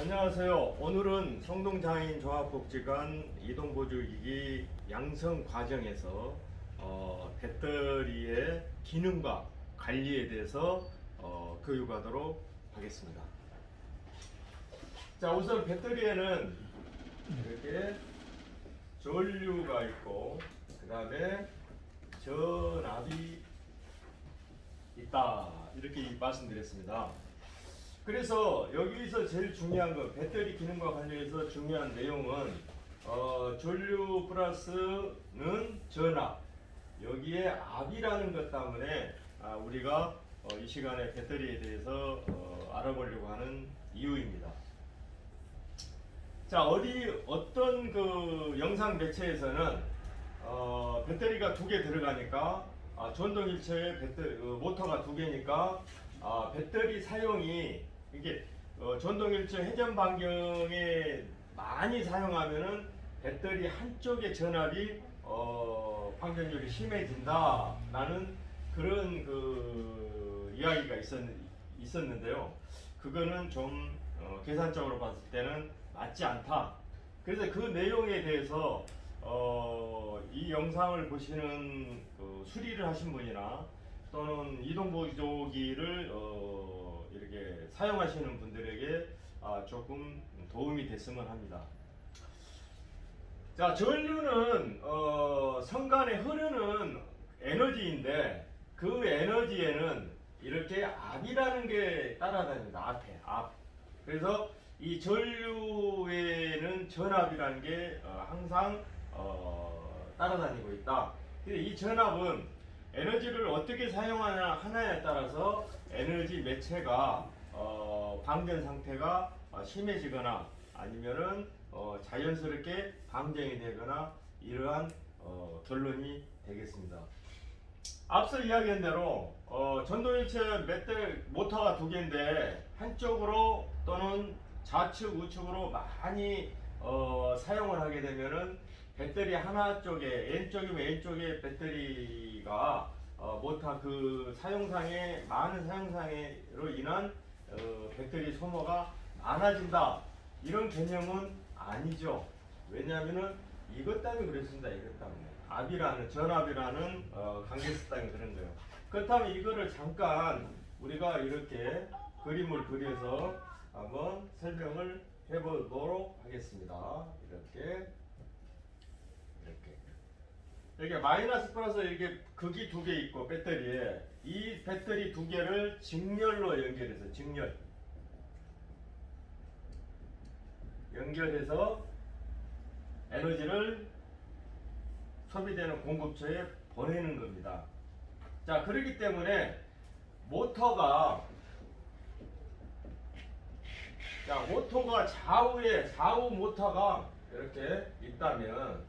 안녕하세요. 오늘은 성동장애인 종합복지관 이동보조기기 양성 과정에서 배터리의 기능과 관리에 대해서 교육하도록 하겠습니다. 자, 우선 배터리에는 이렇게 전류가 있고 그 다음에 전압이 있다, 이렇게 말씀드렸습니다. 그래서 여기서 제일 중요한 거, 배터리 기능과 관련해서 중요한 내용은 전류 플러스는 전압, 여기에 압이라는 것 때문에 우리가 이 시간에 배터리에 대해서 알아보려고 하는 이유입니다. 자, 어떤 그 영상 매체에서는 배터리가 두 개 들어가니까 전동일체에 모터가 두 개니까 배터리 사용이 이게 전동일체 회전 반경에 많이 사용하면은 배터리 한쪽의 전압이 반경률이 심해진다라는 그런 그 이야기가 있었는데요. 그거는 좀 계산적으로 봤을 때는 맞지 않다. 그래서 그 내용에 대해서 이 영상을 보시는 그 수리를 하신 분이나 또는 이동보조기를 이렇게 사용하시는 분들에게 조금 도움이 됐으면 합니다. 자, 전류는 선간에 흐르는 에너지인데 그 에너지에는 이렇게 압이라는 게 따라다닙니다. 앞에 압. 그래서 이 전류에는 전압이라는 게 항상 따라다니고 있다. 근데 이 전압은 에너지를 어떻게 사용하냐 하나에 따라서 에너지 매체가 방전 상태가 심해지거나 아니면은 자연스럽게 방전이 되거나 이러한 결론이 되겠습니다. 앞서 이야기한 대로 전동일체 모터가 두 개인데 한쪽으로 또는 좌측 우측으로 많이 사용을 하게 되면은 배터리 하나 쪽에 N쪽이면 N쪽에 배터리가 모터 그 사용상에 많은 사용상으로 인한 배터리 소모가 많아진다, 이런 개념은 아니죠. 왜냐하면은 이것 때문에 그랬습니다. 이것 때문에 전압이라는 관계성 때문에 그런 거예요. 그렇다면 이거를 잠깐 우리가 이렇게 그림을 그려서 한번 설명을 해보도록 하겠습니다. 이렇게 마이너스 플러스 이렇게 극이 두 개 있고 배터리에 이 배터리 두 개를 직렬로 연결해서 에너지를 소비되는 공급처에 보내는 겁니다. 자, 그렇기 때문에 모터가 좌우 모터가 이렇게 있다면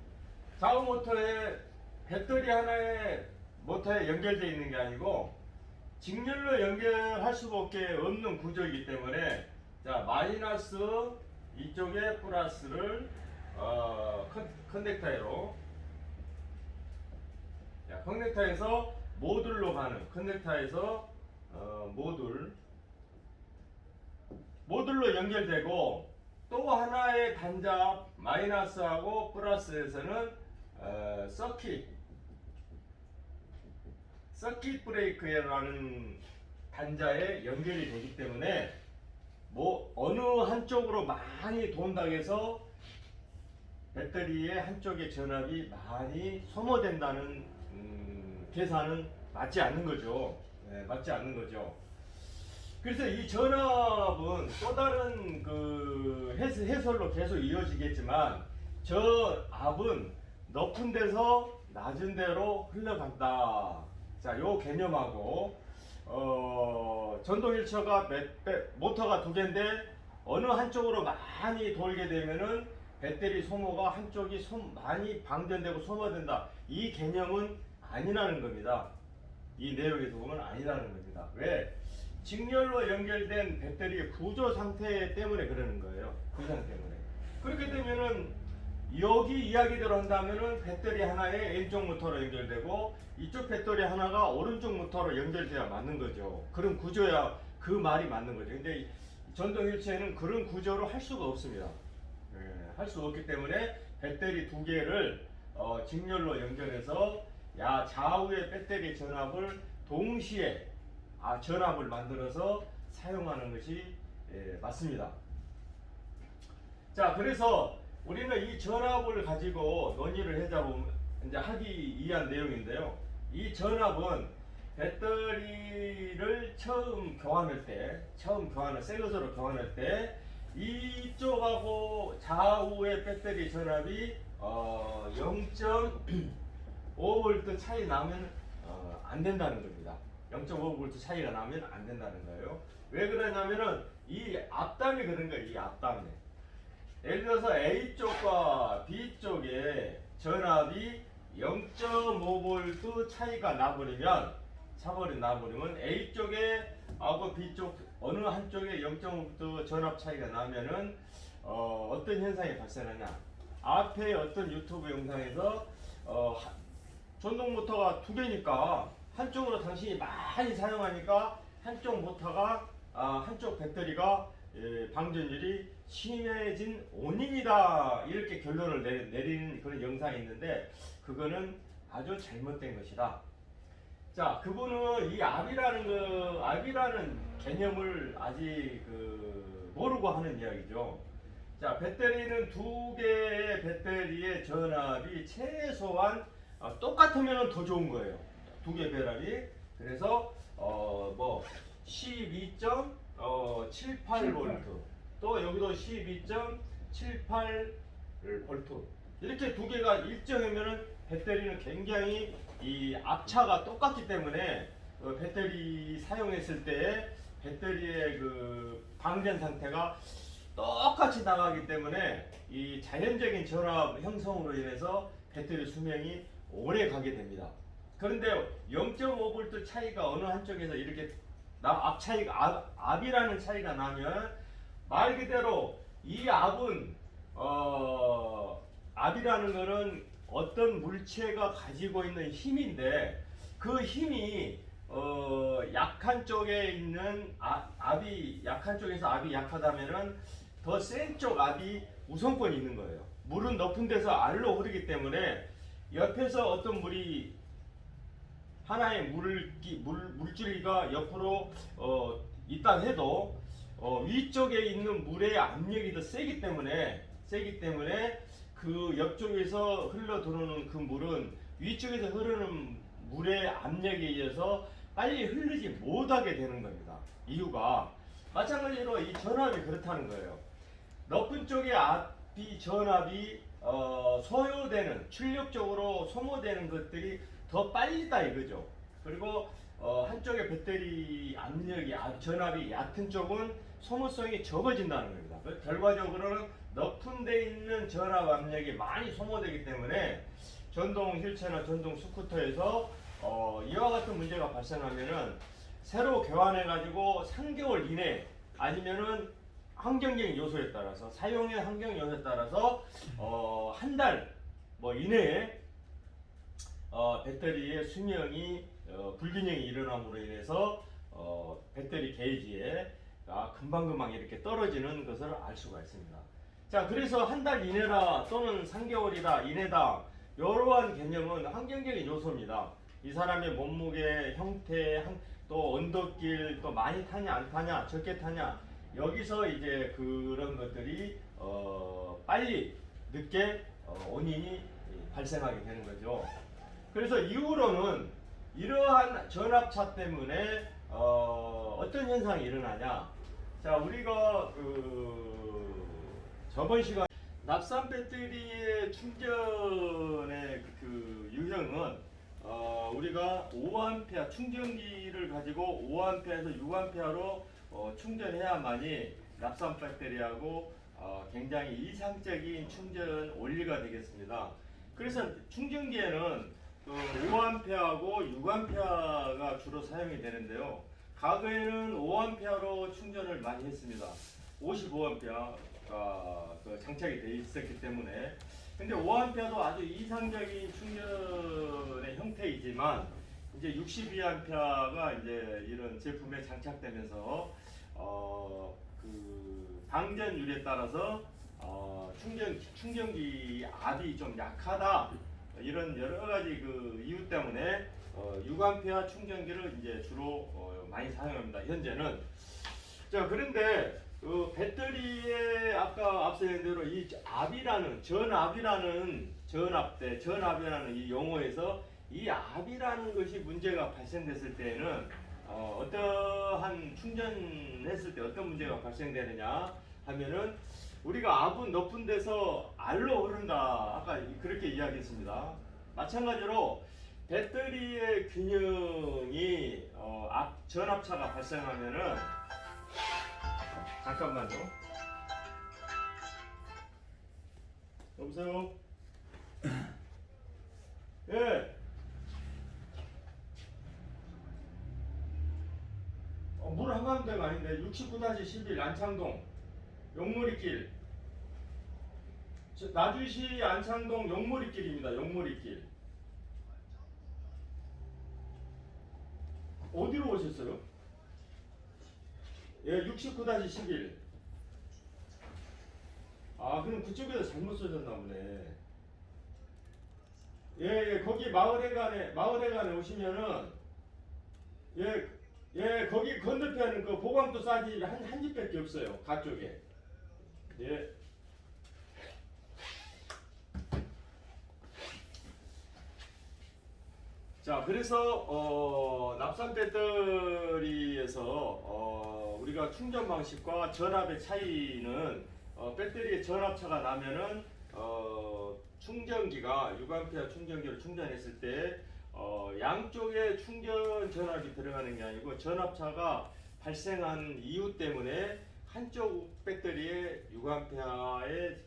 좌우 모터에 배터리 하나에 모터에 연결되어 있는 게 아니고 직렬로 연결할 수밖에 없는 구조이기 때문에 자, 마이너스 이쪽에 플러스를 커넥터에서 모듈로 가는 커넥터에서 모듈로 연결되고, 또 하나의 단자 마이너스하고 플러스에서는 서킷 브레이크라는 단자에 연결이 되기 때문에 어느 한쪽으로 많이 돈다고 해서 배터리의 한쪽의 전압이 많이 소모된다는 계산은 맞지 않는 거죠. 네, 맞지 않는 거죠. 그래서 이 전압은 또 다른 그 해설로 계속 이어지겠지만 저 압은 높은 데서 낮은 데로 흘러간다. 자, 요 개념하고 전동일체가 모터가 두 개인데 어느 한쪽으로 많이 돌게 되면은 배터리 소모가 한쪽이 많이 방전되고 소모된다. 이 개념은 아니라는 겁니다. 이 내용에서 보면 아니라는 겁니다. 왜? 직렬로 연결된 배터리의 구조 상태 때문에 그러는 거예요. 구조 상태 때문에. 그렇게 되면은 여기 이야기대로 한다면은 배터리 하나에 N쪽 모터로 연결되고 이쪽 배터리 하나가 오른쪽 모터로 연결돼야 맞는 거죠. 그런 구조야 그 말이 맞는 거죠. 근데 전동 휠체어는 그런 구조로 할 수가 없습니다. 할 수 없기 때문에 배터리 두 개를 직렬로 연결해서 좌우의 배터리 전압을 동시에 전압을 만들어서 사용하는 것이 맞습니다. 자, 그래서 우리는 이 전압을 가지고 논의를 하기 위한 내용인데요. 이 전압은 배터리를 새 것으로 교환할 때 이쪽하고 좌우의 배터리 전압이 0.5V 차이 나면 안 된다는 겁니다. 0.5V 차이가 나면 안 된다는 거예요. 왜 그러냐면은 이 앞담이 그런 거예요. 이 앞담이. 예를 들어서 A쪽과 B쪽에 전압이 0.5V 차이가 나버리면 A쪽에 하고 B쪽 어느 한쪽에 0.5V 전압 차이가 나면은 어떤 현상이 발생하냐. 앞에 어떤 유튜브 영상에서 전동 모터가 두 개니까 한쪽으로 당신이 많이 사용하니까 한쪽 배터리가 방전율이 심해진 원인이다, 이렇게 결론을 내리는 그런 영상이 있는데 그거는 아주 잘못된 것이다. 자, 그분은 이 압이라는 개념을 아직 모르고 하는 이야기죠. 자, 배터리는 두 개의 배터리의 전압이 최소한 똑같으면 더 좋은 거예요. 두 개 배랍이. 그래서 12.78V, 또 여기도 12.78V, 이렇게 두 개가 일정이면은 배터리는 굉장히 이 압차가 똑같기 때문에 배터리 사용했을 때 배터리의 방전 상태가 똑같이 나가기 때문에 이 자연적인 전압 형성으로 인해서 배터리 수명이 오래 가게 됩니다. 그런데 0.5V 차이가 어느 한쪽에서 이렇게 압이라는 차이가 나면 말 그대로 이 압이라는 거는 어떤 물체가 가지고 있는 힘인데 그 힘이 약한 쪽에 있는 약한 쪽에서 압이 약하다면은 더 센 쪽 압이 우선권이 있는 거예요. 물은 높은 데서 아래로 흐르기 때문에 옆에서 어떤 하나의 물줄기가 옆으로 있다 해도 위쪽에 있는 물의 압력이 더 세기 때문에 그 옆쪽에서 흘러 들어오는 그 물은 위쪽에서 흐르는 물의 압력에 의해서 빨리 흐르지 못하게 되는 겁니다. 이유가 마찬가지로 이 전압이 그렇다는 거예요. 높은 쪽의 전압이 출력적으로 소모되는 것들이 더 빨리다 이거죠. 그리고 한쪽의 배터리 전압이 얕은 쪽은 소모성이 적어진다는 겁니다. 결과적으로는 높은 데 있는 전압 압력이 많이 소모되기 때문에 전동 휠체어나 전동 스쿠터에서 이와 같은 문제가 발생하면은 새로 교환해 가지고 3개월 이내 아니면은 환경적인 요소에 따라서 사용의 환경 요소에 따라서 한 달 이내에 배터리의 수명이 불균형이 일어남으로 인해서 배터리 게이지에 금방금방 이렇게 떨어지는 것을 알 수가 있습니다. 자, 그래서 한 달 이내다 또는 3개월이다 이내다, 이러한 개념은 환경적인 요소입니다. 이 사람의 몸무게, 형태, 또 언덕길, 또 많이 타냐 안 타냐, 적게 타냐, 여기서 이제 그런 것들이 빨리 늦게 원인이 발생하게 되는 거죠. 그래서 이후로는 이러한 전압차 때문에 어떤 현상이 일어나냐. 자, 우리가 저번 시간 납산 배터리의 충전의 유형은 우리가 5A 충전기를 가지고 5A에서 6A로 충전해야만이 납산 배터리하고 굉장히 이상적인 충전 원리가 되겠습니다. 그래서 충전기에는 5A하고 6A가 주로 사용이 되는데요. 과거에는 5A로 충전을 많이 했습니다. 55A가 장착이 되어 있었기 때문에. 근데 5A도 아주 이상적인 충전의 형태이지만 이제 62A가 이제 이런 제품에 장착되면서 방전율에 따라서 충전기 압이 좀 약하다, 이런 여러 가지 이유 때문에 6A 충전기를 이제 주로 많이 사용합니다. 현재는. 자, 그런데 배터리에 아까 앞서 얘기한 대로 이 압이라는 전압이라는 이 용어에서 이 압이라는 것이 문제가 발생됐을 때에는 어떠한 충전했을 때 어떤 문제가 발생되느냐 하면은, 우리가 압은 높은 데서 알로 흐른다, 아까 그렇게 이야기했습니다. 마찬가지로 배터리의 균형이 전압차가 발생하면은, 잠깐만요. 여보세요? 예. 물 한가운데가 아닌데 69-11 안창동 용머리길, 나주시 안창동 용머리길입니다. 용머리길. 어디로 오셨어요? 예, 69-11. 아, 그럼 그쪽에서 잘못 써졌나 보네. 예, 예, 거기 마을회관에 오시면은, 예, 예, 거기 건너편은 그 보광도 싸지 한 집밖에 없어요. 가쪽에. 예. 자, 그래서 납산 배터리에서 우리가 충전 방식과 전압의 차이는, 배터리에 전압차가 나면은 충전기가 6A 충전기를 충전했을 때 양쪽에 충전 전압이 들어가는 게 아니고, 전압차가 발생한 이유 때문에 한쪽 배터리에 6A의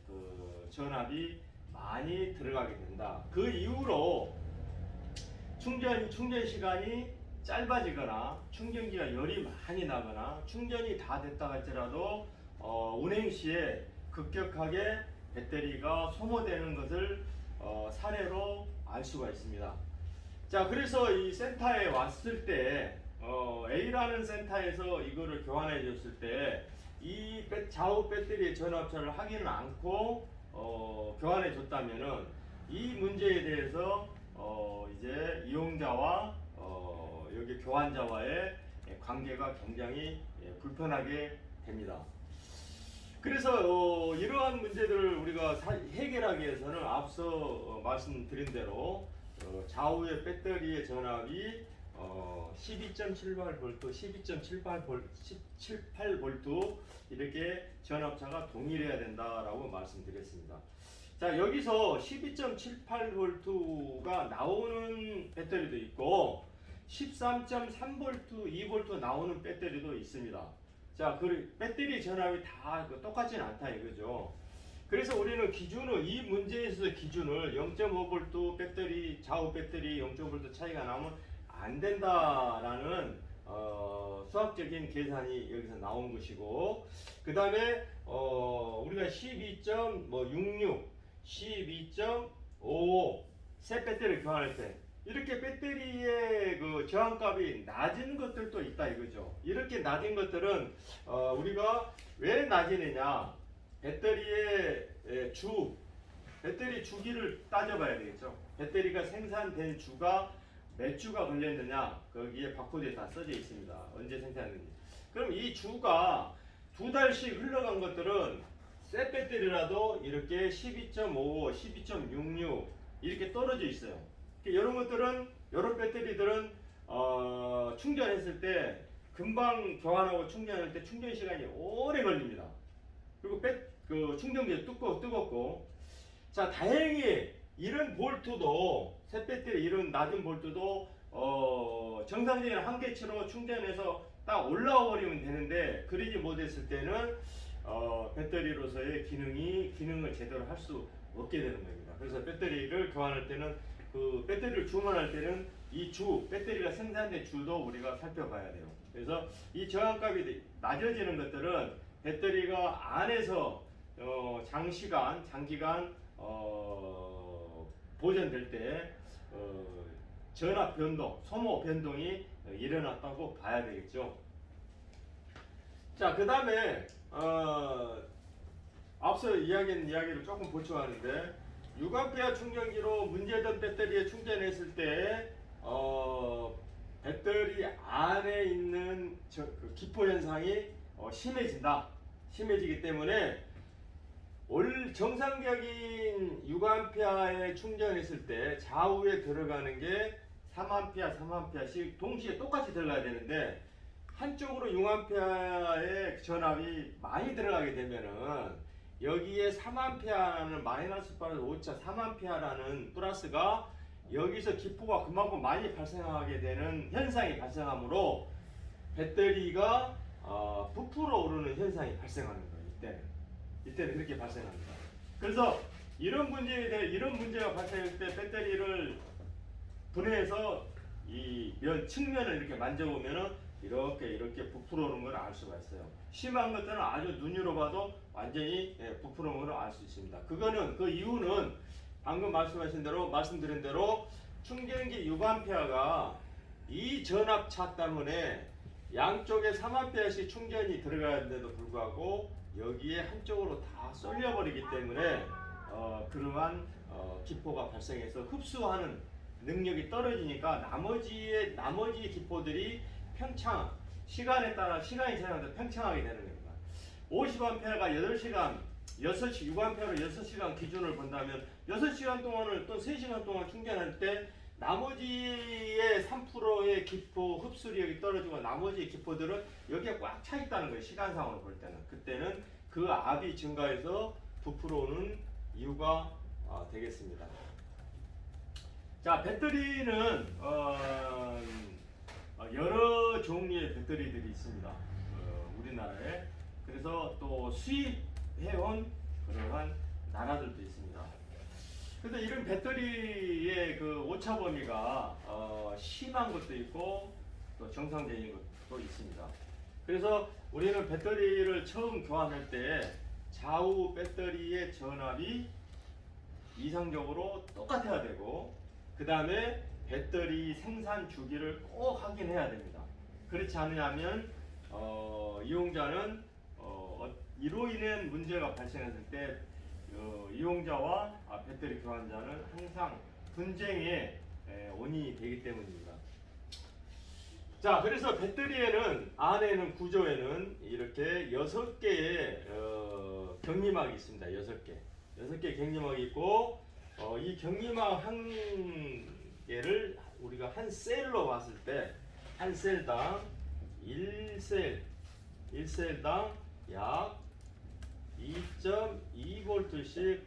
전압이 많이 들어가게 된다. 그 이후로 충전 시간이 짧아지거나 충전기가 열이 많이 나거나 충전이 다 됐다 할지라도 운행 시에 급격하게 배터리가 소모되는 것을 사례로 알 수가 있습니다. 자, 그래서 이 센터에 왔을 때 A라는 센터에서 이거를 교환해 줬을 때 이 좌우 배터리의 전압차를 확인을 않고 교환해 줬다면은, 이 문제에 대해서 이제 이용자와 여기 교환자와의 관계가 굉장히 불편하게 됩니다. 그래서 이러한 문제들을 우리가 해결하기 위해서는 앞서 말씀드린 대로 좌우의 배터리의 전압이 12.78V, 12.78V 이렇게 전압차가 동일해야 된다라고 말씀드렸습니다. 자, 여기서 12.78V가 나오는 배터리도 있고 13.3V, 2V 나오는 배터리도 있습니다. 자, 배터리 전압이 다 똑같지는 않다 이거죠. 그래서 우리는 이 문제에서 기준을 0.5V 배터리, 좌우 배터리 0.5V 차이가 나오면 안 된다라는 수학적인 계산이 여기서 나온 것이고, 그 다음에 우리가 12.66, 12.55 새 배터리 교환할 때 이렇게 배터리의 저항값이 낮은 것들도 있다 이거죠. 이렇게 낮은 것들은 우리가 왜 낮이느냐, 배터리 주기를 따져봐야 되겠죠. 배터리가 생산된 주가 몇 주가 걸렸느냐, 거기에 바코드에 다 써져 있습니다. 언제 생산했는지. 그럼 이 주가 2달씩 흘러간 것들은 새 배터리라도 이렇게 12.55, 12.66 이렇게 떨어져 있어요. 이런 것들은, 이런 배터리들은 충전했을 때 금방 교환하고 충전할 때 충전 시간이 오래 걸립니다. 그리고 충전기도 뜨겁고. 자, 다행히 이런 볼트도, 새 배터리 이런 낮은 볼트도 정상적인 한계치로 충전해서 딱 올라와 버리면 되는데, 그러지 못했을 때는 배터리로서의 기능을 제대로 할 수 없게 되는 겁니다. 그래서 배터리를 교환할 때는, 배터리를 주문할 때는 배터리가 생산된 주도 우리가 살펴봐야 돼요. 그래서 이 저항값이 낮아지는 것들은 배터리가 안에서 장기간 보존될 때 전압 변동, 소모 변동이 일어났다고 봐야 되겠죠. 자, 그 다음에 어, 앞서 이야기한 이야기를 조금 보충하는데 유광폐화 충전기로 문제된 배터리에 충전했을 때 배터리 안에 있는 그 기포 현상이 심해진다. 심해지기 때문에 정상적인 6A에 충전했을 때 좌우에 들어가는 게 3A, 3A씩 동시에 똑같이 들어가야 되는데 한쪽으로 6A의 전압이 많이 들어가게 되면은 여기에 3A라는 마이너스 플러스 5차 3A라는 플러스가 여기서 기포가 그만큼 많이 발생하게 되는 현상이 발생하므로 배터리가 부풀어 오르는 현상이 발생하는 거예요. 이때는 그렇게 발생합니다. 그래서 이런 문제가 발생할 때 배터리를 분해해서 이 측면을 이렇게 만져보면은 이렇게 부풀어 오는 걸 알 수가 있어요. 심한 것들은 아주 눈으로 봐도 완전히 부풀어 오는 걸 알 수 있습니다. 그 이유는 방금 말씀드린 대로 충전기 6A가 이 전압차 때문에 양쪽에 3A씩 충전이 들어가는데도 불구하고 여기에 한쪽으로 다 쏠려버리기 때문에 그러한 기포가 발생해서 흡수하는 능력이 떨어지니까 나머지 기포들이 시간이 지나면서 팽창하게 되는 겁니다. 50A가 8시간, 6A로 6시간 기준을 본다면 6시간 동안을 또 3시간 동안 충전할 때 나머지의 3%의 기포 흡수력이 떨어지고 나머지 기포들은 여기에 꽉 차 있다는 거예요. 시간상으로 볼 때는. 그때는 그 압이 증가해서 부풀어 오는 이유가 되겠습니다. 자, 배터리는 여러 종류의 배터리들이 있습니다. 우리나라에. 그래서 또 수입해온 그러한 나라들도 있습니다. 그래서 이런 배터리의 그 오차 범위가 심한 것도 있고 또 정상적인 것도 있습니다. 그래서 우리는 배터리를 처음 교환할 때 좌우 배터리의 전압이 이상적으로 똑같아야 되고 그 다음에 배터리 생산 주기를 꼭 확인해야 됩니다. 그렇지 않으면 이용자는 이로 인한 문제가 발생했을 때 이용자와 배터리 교환자는 항상 분쟁의 원인이 되기 때문입니다. 자, 그래서 배터리에는 안에는 구조에는 이렇게 6개의 격리막이 있습니다. 6개 격리막이 있고 이 격리막 한 개를 우리가 한 셀로 봤을 때 한 셀당 1셀당 약 2.2V씩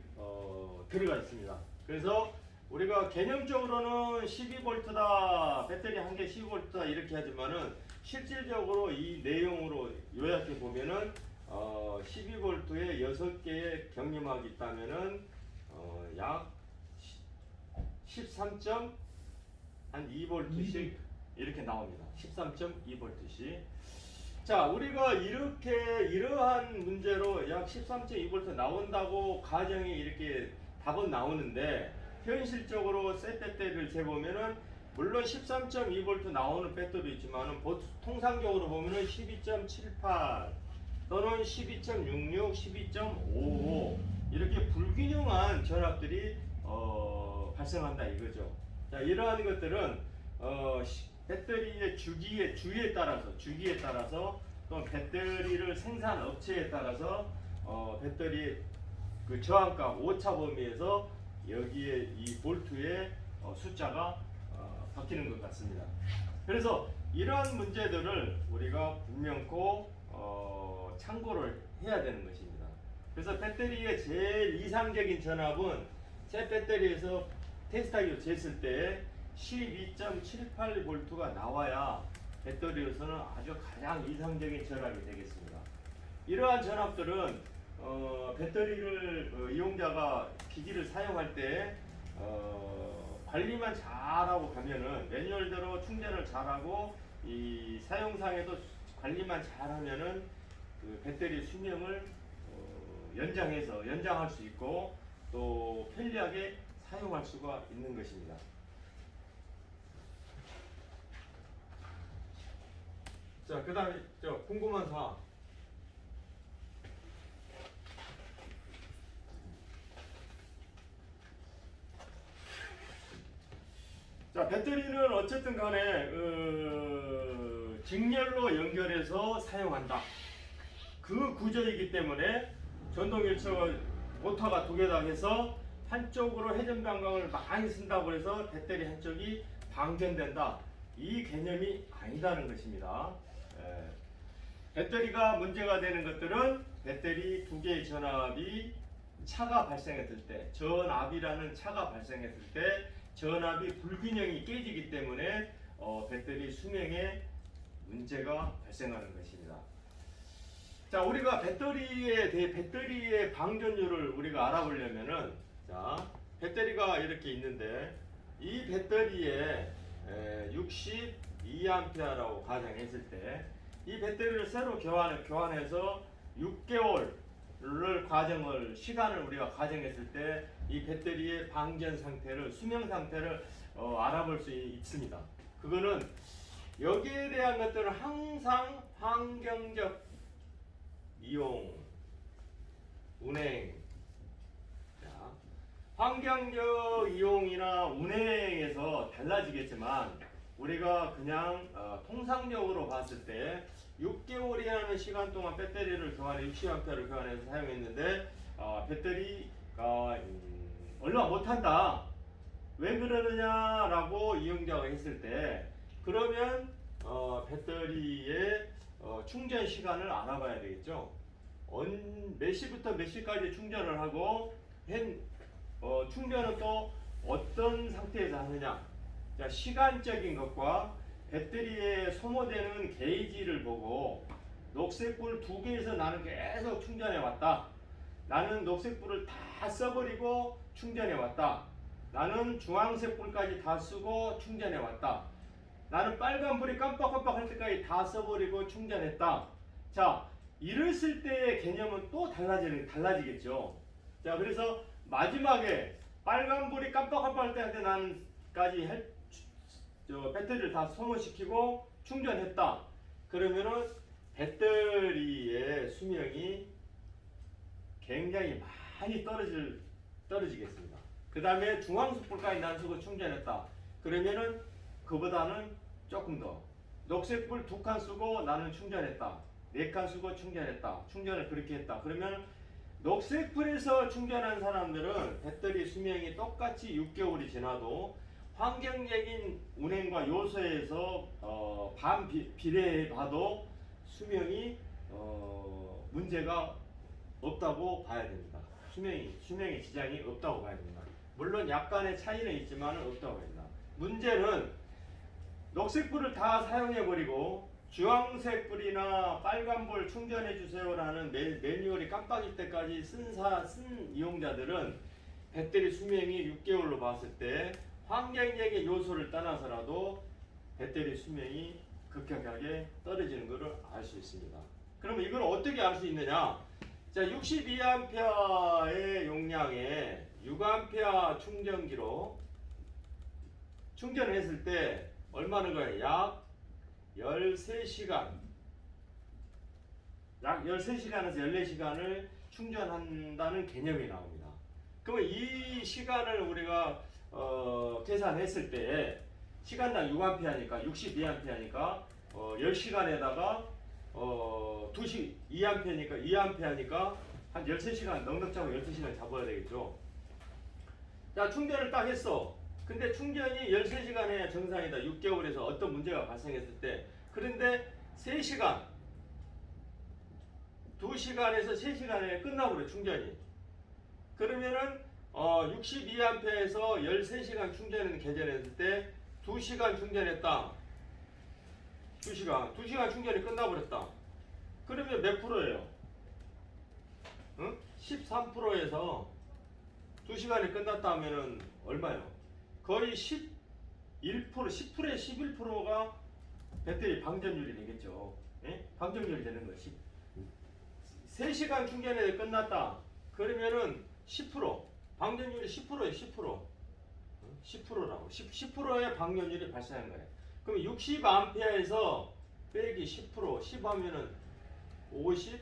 들어가 있습니다. 그래서 우리가 개념적으로는 12V다, 배터리 한 개 12V다 이렇게 하지만은 실질적으로 이 내용으로 요약해 보면은 12V에 6개의 격리막이 있다면은 약 13.2V씩 이렇게 나옵니다. 13.2V씩. 자, 우리가 이러한 문제로 약 13.2V 나온다고 가정이 이렇게 답은 나오는데 현실적으로 새 배터리를 재보면은 물론 13.2V 나오는 배터리도 있지만은 통상적으로 보면은 12.78 또는 12.66, 12.55 이렇게 불균형한 전압들이 발생한다 이거죠. 자, 이러한 것들은 배터리의 주기에 따라서 또 배터리를 생산 업체에 따라서 배터리 그 저항값 오차 범위에서 여기에 이 볼트의 숫자가 바뀌는 것 같습니다. 그래서 이러한 문제들을 우리가 분명코 참고를 해야 되는 것입니다. 그래서 배터리의 제일 이상적인 전압은 새 배터리에서 테스트하기로 쟀을 때 12.78V가 나와야 배터리로서는 아주 가장 이상적인 전압이 되겠습니다. 이러한 전압들은 배터리를 이용자가 기기를 사용할 때 관리만 잘하고 가면은 매뉴얼대로 충전을 잘하고 이 사용상에도 관리만 잘하면은 그 배터리 수명을 연장할 수 있고 또 편리하게 사용할 수가 있는 것입니다. 자, 그 다음에 궁금한 사항. 자, 배터리는 어쨌든 간에 직렬로 연결해서 사용한다. 그 구조이기 때문에 전동일체와 모터가 두 개다 해서 한쪽으로 회전 변경을 많이 쓴다고 해서 배터리 한쪽이 방전된다. 이 개념이 아니다는 것입니다. 예. 배터리가 문제가 되는 것들은 배터리 두 개의 전압이 차가 발생했을 때, 전압이라는 차가 발생했을 때 전압이 불균형이 깨지기 때문에 배터리 수명에 문제가 발생하는 것입니다. 자, 우리가 배터리에 대해 배터리의 방전율을 우리가 알아보려면은, 자, 배터리가 이렇게 있는데 이 배터리에 62A라고 가정했을 때 이 배터리를 새로 교환해서 6개월을 시간을 우리가 가정했을 때 이 배터리의 방전 상태를, 수명 상태를 알아볼 수 있습니다. 그거는 여기에 대한 것들은 항상 환경적 이용, 운행. 자, 환경적 이용이나 운행에서 달라지겠지만 우리가 그냥 통상적으로 봤을 때 6개월이라는 시간 동안 배터리를 교환해 60A를 교환해서 사용했는데 배터리가 얼마 못한다. 왜 그러느냐라고 이용자가 했을 때, 그러면 배터리의 충전 시간을 알아봐야 되겠죠. 몇 시부터 몇 시까지 충전을 하고 충전은 또 어떤 상태에서 하느냐. 자, 시간적인 것과 배터리에 소모되는 게이지를 보고 녹색불 두 개에서 나는 계속 충전해 왔다. 나는 녹색불을 다 써버리고 충전해 왔다. 나는 주황색 불까지 다 쓰고 충전해 왔다. 나는 빨간불이 깜빡깜빡 할 때까지 다 써버리고 충전했다. 자, 이랬을 때의 개념은 또 달라지겠죠. 자, 그래서 마지막에 빨간불이 깜빡깜빡 할 때한테 나는까지 배터리를 다 소모시키고 충전했다. 그러면은 배터리의 수명이 굉장히 많이 떨어지겠습니다. 그 다음에 중앙색불까지 난 쓰고 충전했다. 그러면은 그보다는 조금 더. 녹색불 2칸 쓰고 나는 충전했다. 4칸 쓰고 충전했다. 충전을 그렇게 했다. 그러면 녹색불에서 충전한 사람들은 배터리 수명이 똑같이 6개월이 지나도 환경적인 운행과 요소에서 비례해 봐도 수명이 문제가 없다고 봐야 됩니다. 수명에 지장이 없다고 봐야 됩니다. 물론 약간의 차이는 있지만 없다고 합니다. 문제는 녹색불을 다 사용해버리고 주황색불이나 빨간불 충전해주세요라는 매뉴얼이 깜빡일 때까지 쓴 이용자들은 배터리 수명이 6개월로 봤을 때 환경적인 요소를 떠나서라도 배터리 수명이 급격하게 떨어지는 것을 알 수 있습니다. 그러면 이걸 어떻게 알 수 있느냐? 자, 62A의 용량에 6A 충전기로 충전을 했을 때 얼마는 거예요? 약 13시간. 약 13시간에서 14시간을 충전한다는 개념이 나옵니다. 그러면 이 시간을 우리가 계산했을 때 시간당 6A니까 62A니까 10시간에다가 2A니까 한 13시간 넉넉 잡고 12시간 잡아야 되겠죠. 자, 충전을 딱 했어. 근데 충전이 13시간에 정상이다. 6개월에서 어떤 문제가 발생했을 때. 그런데 3시간, 2시간에서 3시간에 끝나버려, 충전이. 그러면은 62A에서 13시간 충전을 계산했을 때 2시간 충전했다. 2시간 충전이 끝나버렸다. 그러면 몇 프로예요? 응? 13%에서 2시간이 끝났다 하면은 얼마예요? 거의 11%, 10%에 11%가 배터리 방전율이 되겠죠. 예? 방전율이 되는 것이. 3시간 충전에 끝났다. 그러면은 10%, 방전율이 10%예요, 10%. 10%라고. 10%의 방전율이 발생한 거예요. 그럼 60A에서 빼기 10%, 10 하면은 52%.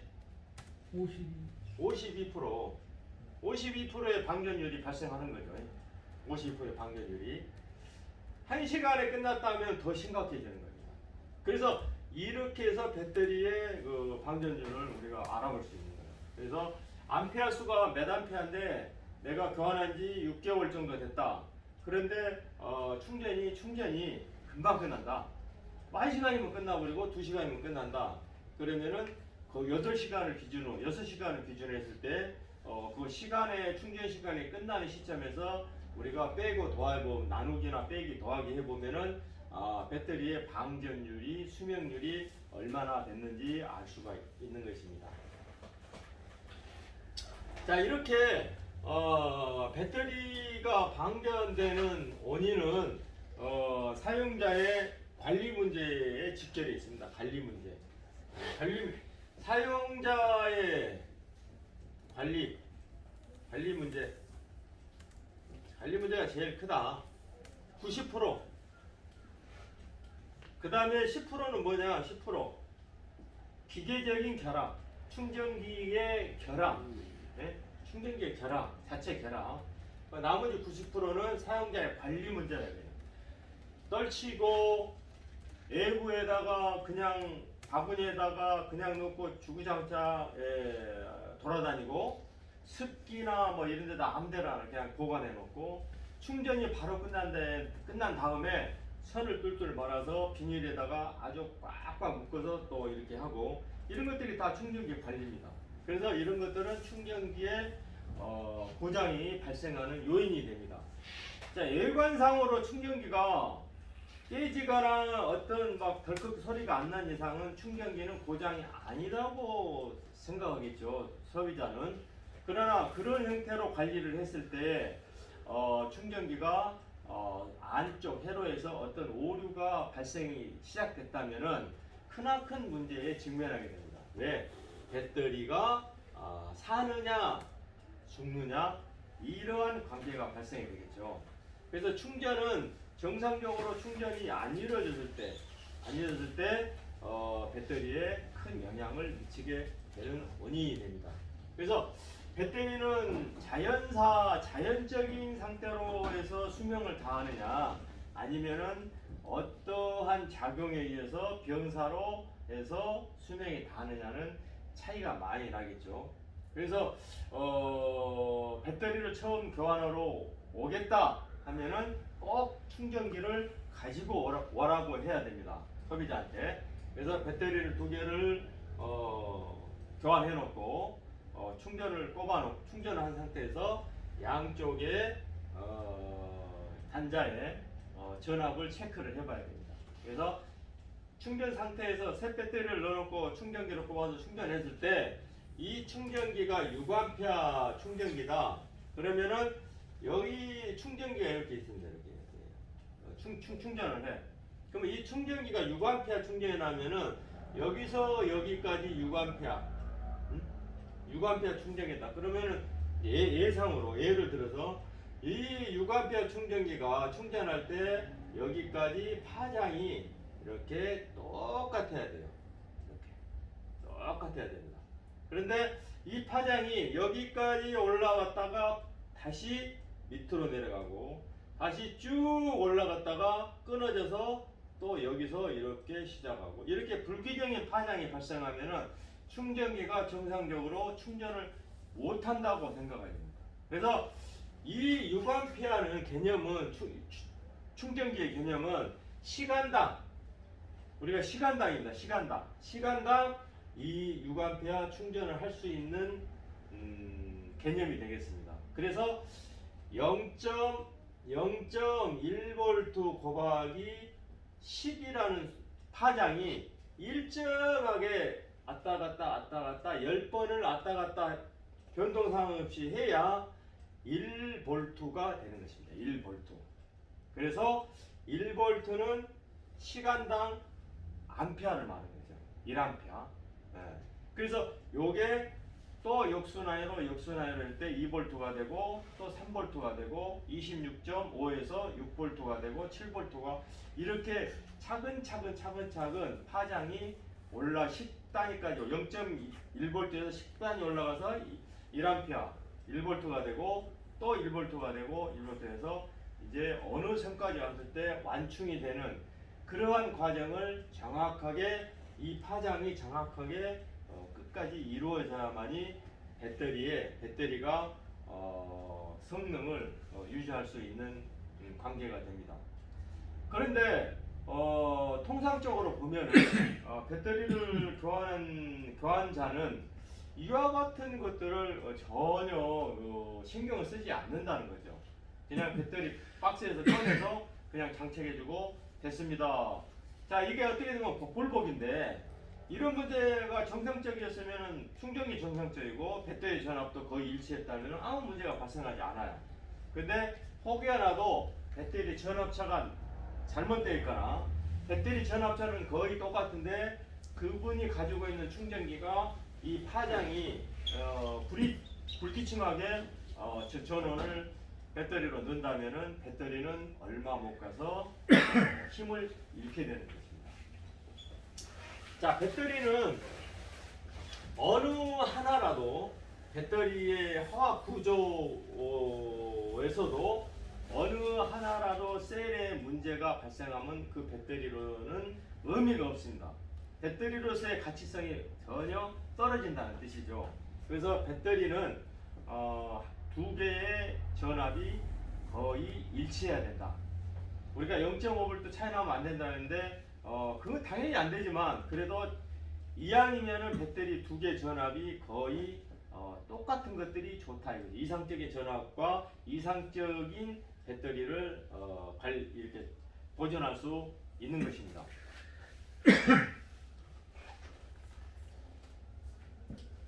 52%의 방전율이 발생하는 거죠. 52%의 방전율이. 1시간에 끝났다면 더 심각해지는 겁니다. 그래서 이렇게 해서 배터리의 그 방전율을 우리가 알아볼 수 있는 거예요. 그래서 암페어 수가 몇 암페어인데 내가 교환한 지 6개월 정도 됐다. 그런데 충전이 금방 끝난다. 1시간이면 끝나버리고 2시간이면 끝난다. 그러면은 그 8시간을 기준으로 6시간을 기준으로 했을 때 그 시간의 충전 시간이 끝나는 시점에서 우리가 빼고 더하고 나누기나 빼기 더하기 해보면은 배터리의 방전율이 수명률이 얼마나 됐는지 알 수가 있는 것입니다. 자, 이렇게 배터리가 방전되는 원인은 사용자의 관리 문제에 직결해 있습니다. 관리 문제. 사용자의 관리 문제가 제일 크다. 90%. 그 다음에 10%는 뭐냐? 10%. 기계적인 결함. 충전기의 결함. 네? 충전기의 결함. 자체 결함. 나머지 90%는 사용자의 관리 문제라 해요. 떨치고 외부에다가 그냥 바구니에다가 그냥 넣고 주구장창 돌아다니고 습기나 뭐 이런 데다 아무데나 그냥 보관해 놓고 충전이 바로 끝난 다음에 선을 뚫뚫 말아서 비닐에다가 아주 꽉꽉 묶어서 또 이렇게 하고 이런 것들이 다 충전기 관리입니다. 그래서 이런 것들은 충전기에 고장이 발생하는 요인이 됩니다. 자, 외관상으로 충전기가 깨지거나 어떤 막 덜컥 소리가 안 난 이상은 충전기는 고장이 아니라고 생각하겠죠, 소비자는. 그러나 그런 형태로 관리를 했을 때 충전기가 안쪽 회로에서 어떤 오류가 발생이 시작됐다면은 크나큰 문제에 직면하게 됩니다. 왜? 배터리가 사느냐 죽느냐 이러한 관계가 발생이 되겠죠. 그래서 충전은 정상적으로 충전이 안 이루어졌을 때 배터리에 큰 영향을 미치게 되는 원인이 됩니다. 그래서 배터리는 자연적인 상태로 해서 수명을 다하느냐 아니면은 어떠한 작용에 의해서 병사로 해서 수명이 다하느냐는 차이가 많이 나겠죠. 그래서 배터리를 처음 교환하러 오겠다 하면은 꼭 충전기를 가지고 오라고 해야 됩니다. 소비자한테. 그래서 배터리를 2개를 교환해 놓고 충전을 한 상태에서 양쪽에 단자에 전압을 체크를 해봐야 됩니다. 그래서 충전 상태에서 새 배터리를 넣어놓고 충전기를 꼽아서 충전했을 때 이 충전기가 6A 충전기다. 그러면은 여기 충전기가 이렇게 있습니다. 이렇게 충전을 해. 그러면 이 충전기가 6A 충전이 나면은 여기서 여기까지 6A 6A 충전기다. 그러면은 예상으로 예를 들어서 이 6A 충전기가 충전할 때 여기까지 파장이 이렇게 똑같아야 돼요. 이렇게 똑같아야 됩니다. 그런데 이 파장이 여기까지 올라왔다가 다시 밑으로 내려가고 다시 쭉 올라갔다가 끊어져서 또 여기서 이렇게 시작하고 이렇게 불규정인 파장이 발생하면은 충전기가 정상적으로 충전을 못한다고 생각해야 됩니다. 그래서 이 6A는 개념은 충전기의 개념은 시간당 우리가 시간당입니다. 시간당 이 6A 충전을 할 수 있는 개념이 되겠습니다. 그래서 0.1V 곱하기 10이라는 파장이 일정하게 왔다 갔다 10번을 왔다 갔다 변동사항 없이 해야 1V가 되는 것입니다. 1V. 그래서 1V는 시간당 암페어를 말하는 거죠. 1A. 그래서 요게 또 역순환으로 할 때 2V가 되고 또 3V가 되고 26.5에서 6V가 되고 7V가 이렇게 차근차근 파장이 올라 10단위까지 0.1V에서 10단위 올라가서 1A 1V가 되고 또 1V가 되고 1V에서 이제 어느 선까지 왔을 때 완충이 되는 그러한 과정을 정확하게 이 파장이 정확하게 끝까지 이루어져야만이 배터리가 성능을 유지할 수 있는 관계가 됩니다. 그런데 통상적으로 보면은 배터리를 교환자는 이와 같은 것들을 전혀 신경을 쓰지 않는다는 거죠. 그냥 배터리 박스에서 꺼내서 그냥 장착해주고 됐습니다. 자, 이게 어떻게 되면 복불복인데 이런 문제가 정상적이었으면 충전기 정상적이고 배터리 전압도 거의 일치했다면 아무 문제가 발생하지 않아요. 근데 혹여 나도 배터리 전압차가 잘못되어 있거나 배터리 전압차는 거의 똑같은데 그분이 가지고 있는 충전기가 이 파장이 불규칙하게 전원을 배터리로 넣는다면은 배터리는 얼마 못 가서 힘을 잃게 되는 것입니다. 자, 배터리는 어느 하나라도 배터리의 화학 구조에서도 어느 하나라도 셀에 문제가 발생하면 그 배터리로는 의미가 없습니다. 배터리로서의 가치성이 전혀 떨어진다는 뜻이죠. 그래서 배터리는 두 개의 전압이 거의 일치해야 된다. 우리가 0.5V 차이 나면 안 된다는데 그건 당연히 안 되지만 그래도 이왕이면은 배터리 두 개 전압이 거의 똑같은 것들이 좋다. 이상적인 전압과 이상적인 배터리를 이렇게 보존할 수 있는 것입니다.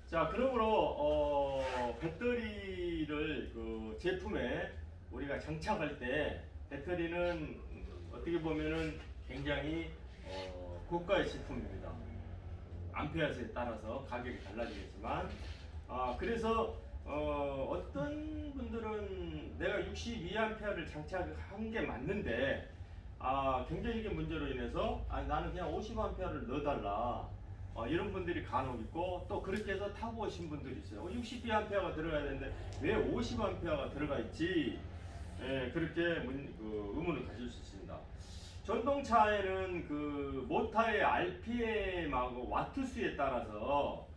자, 그러므로 배터리를 그 제품에 우리가 장착할 때 배터리는 어떻게 보면은 굉장히 고가의 제품입니다. 암페어수에 따라서 가격이 달라지겠지만 그래서 어떤 분들은 내가 62A를 장착한 게 맞는데 경제적인 문제로 인해서 나는 그냥 50A를 넣어달라 이런 분들이 간혹 있고 또 그렇게 해서 타고 오신 분들이 있어요. 62A가 들어가야 되는데 왜 50A가 들어가 있지? 그렇게 의문을 가질 수 있습니다. 전동차에는 그 모터의 RPM하고 와트수에 따라서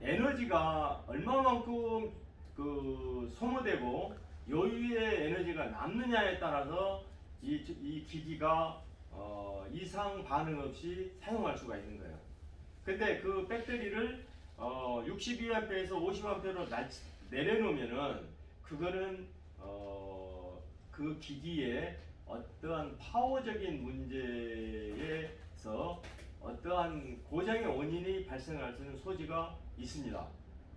에너지가 얼마만큼 그 소모되고 여유의 에너지가 남느냐에 따라서 이 기기가 이상 반응 없이 사용할 수가 있는 거예요. 근데 그 배터리를 62A에서 50A로 내려놓으면은 그거는 그 기기에 어떠한 파워적인 문제에서 어떠한 고장의 원인이 발생할 수 있는 소지가 있습니다.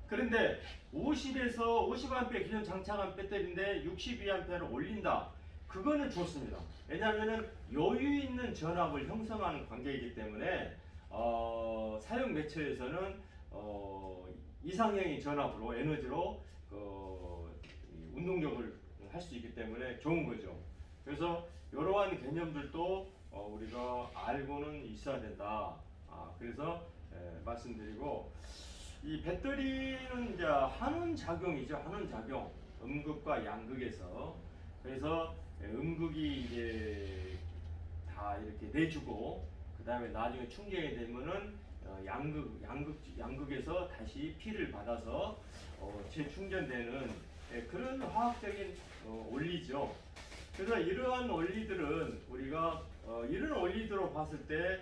그런데 50에서 50A 기존 장착한 배터리인데 62A를 올린다. 그거는 좋습니다. 왜냐하면 여유 있는 전압을 형성하는 관계이기 때문에 사용 매체에서는 이상형의 전압으로 에너지로 운동력을 할 수 있기 때문에 좋은 거죠. 그래서 이러한 개념들도 우리가 알고는 있어야 된다. 그래서 말씀드리고 이 배터리는 이제 한원 작용이죠. 한원 작용. 음극과 양극에서 그래서 음극이 이제 다 이렇게 내주고 그 다음에 나중에 충전이 되면은 양극에서 다시 피를 받아서 재충전되는 그런 화학적인 원리죠. 그래서 이러한 원리들은 우리가 이런 원리들로 봤을 때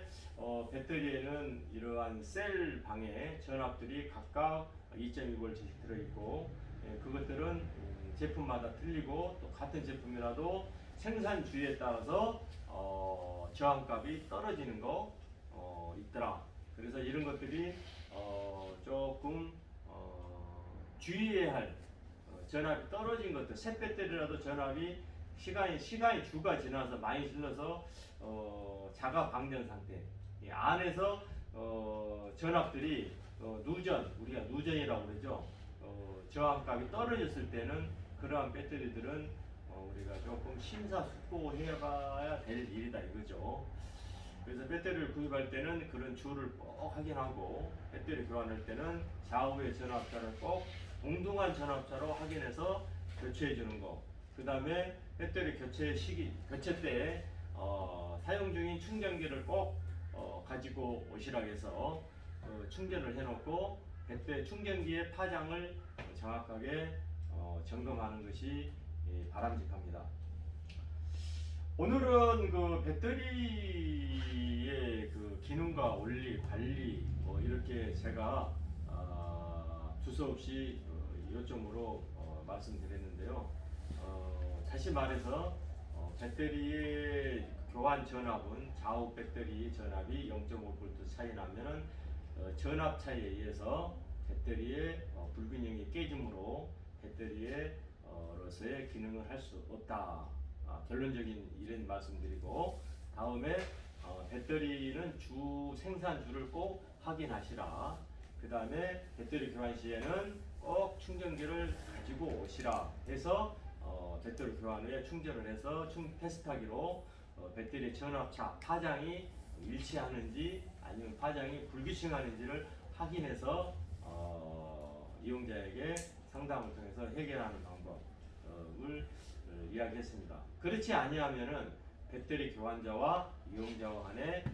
배터리에는 이러한 셀 방에 전압들이 각각 2.2V씩 들어있고 그것들은 제품마다 틀리고 또 같은 제품이라도 생산 주기에 따라서 저항값이 떨어지는 거 있더라. 그래서 이런 것들이 조금 주의해야 할 전압이 떨어진 것들, 새 배터리라도 전압이 시간이 주가 지나서 많이 질러서 자가 방전 상태 안에서 전압들이 우리가 누전이라고 그러죠. 저항값이 떨어졌을 때는 그러한 배터리들은 우리가 조금 심사숙고해봐야 될 일이다 이거죠. 그래서 배터리를 구입할 때는 그런 주를 꼭 확인하고 배터리 교환할 때는 좌우의 전압차를 꼭 동등한 전압차로 확인해서 교체해 주는 거. 그 다음에 배터리 교체 시기, 교체 때 사용 중인 충전기를 꼭 가지고 오시라고 해서 충전을 해놓고 배터리 충전기의 파장을 정확하게 점검하는 것이 바람직합니다. 오늘은 그 배터리의 그 기능과 원리, 관리 뭐 이렇게 제가 두서없이 요점으로 말씀드렸는데요. 다시 말해서 배터리의 교환 전압은 좌우 배터리 전압이 0.5V 차이 나면은 전압 차이에 의해서 배터리의 불균형이 깨지므로 배터리로서의 기능을 할 수 없다. 결론적인 이런 말씀드리고, 다음에 배터리는 주 생산주를 꼭 확인하시라. 그 다음에 배터리 교환 시에는 꼭 충전기를 가지고 오시라 해서 배터리 교환 후에 충전을 해서 테스트하기로 배터리 전압차 파장이 일치하는지 아니면 파장이 불규칙하는지를 확인해서 이용자에게 상담을 통해서 해결하는 방법을 이야기했습니다. 그렇지 아니하면은 배터리 교환자와 이용자와 간에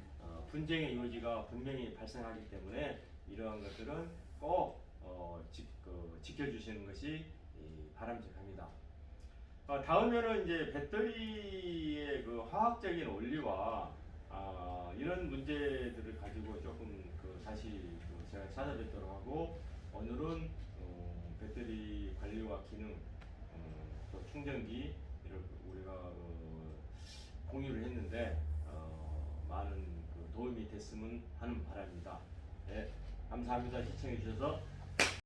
분쟁의 요지가 분명히 발생하기 때문에 이러한 것들은 꼭 지켜주시는 것이 바람직합니다. 다음에는 이제 배터리의 그 화학적인 원리와 이런 문제들을 가지고 조금 다시 제가 찾아뵙도록 하고, 오늘은 배터리 관리와 기능, 또 충전기 이렇게 우리가 공유를 했는데 많은 도움이 됐으면 하는 바람입니다. 네, 감사합니다. 시청해 주셔서.